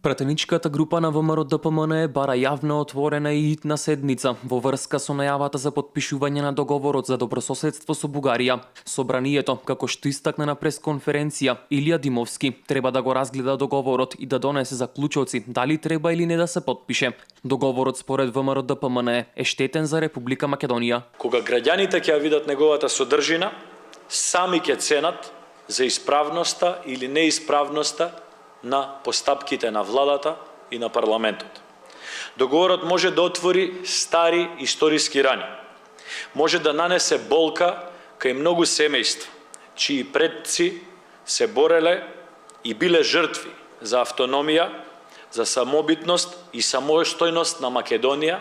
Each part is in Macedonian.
Пратеничката група на ВМРО-ДПМНЕ бара јавна, отворена и итна седница во врска со најавата за подпишување на договорот за добрососедство со Бугарија. Собранието, како што истакна на пресконференција, Илија Димовски треба да го разгледа договорот и да донесе заклучоци дали треба или не да се подпише. Договорот според ВМРО-ДПМНЕ е штетен за Република Македонија. Кога граѓаните ќе ја видат неговата содржина, сами ќе ценат за исправноста или неисправноста на постапките на владата и на парламентот. Договорот може да отвори стари историски рани. Може да нанесе болка кај многу семејства, чии предци се бореле и биле жртви за автономија, за самобитност и самостојност на Македонија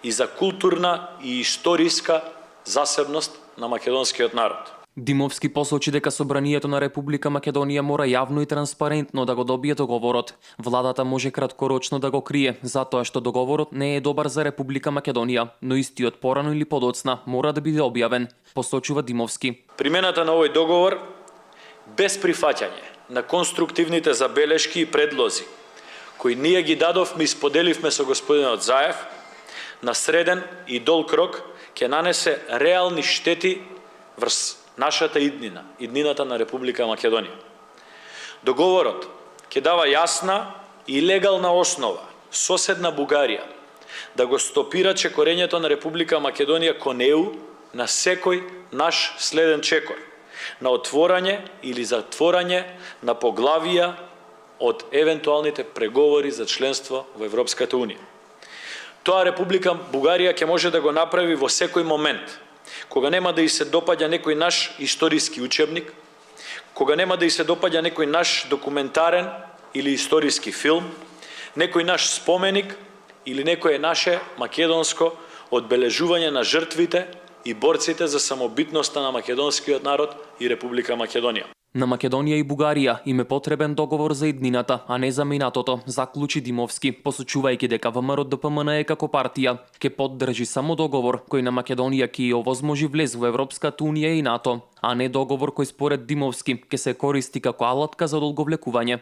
и за културна и историска засебност на македонскиот народ. Димовски посочи дека собранието на Република Македонија мора јавно и транспарентно да го добие договорот. Владата може краткорочно да го крие, затоа што договорот не е добар за Република Македонија, но истиот порано или подоцна мора да биде објавен, посочува Димовски. Примената на овој договор без прифаќање на конструктивните забелешки и предлози кои ние ги дадовме и споделивме со господинот Заев, на среден и долг рок ќе нанесе реални штети врз нашата иднина, иднината на Република Македонија. Договорот ќе дава јасна и легална основа соседна Бугарија да го стопира чекорењето на Република Македонија кон ЕУ на секој наш следен чекор, на отворање или затворање на поглавија од евентуалните преговори за членство во Европската Унија. Тоа Република Бугарија ќе може да го направи во секој момент, кога нема да и се допаѓа некој наш историски учебник, кога нема да и се допаѓа некој наш документарен или историски филм, некој наш споменик или некое наше македонско одбележување на жртвите и борците за самобитноста на македонскиот народ и Република Македонија. На Македонија и Бугарија им е потребен договор за иднината, а не за минатото, заклучи Димовски, посочувајќи дека ВМРО-ДПМНЕ како партија ќе поддржи само договор кој на Македонија ќе ја овозможи влез во Европската Унија и НАТО, а не договор кој според Димовски ќе се користи како алатка за одолговлекување.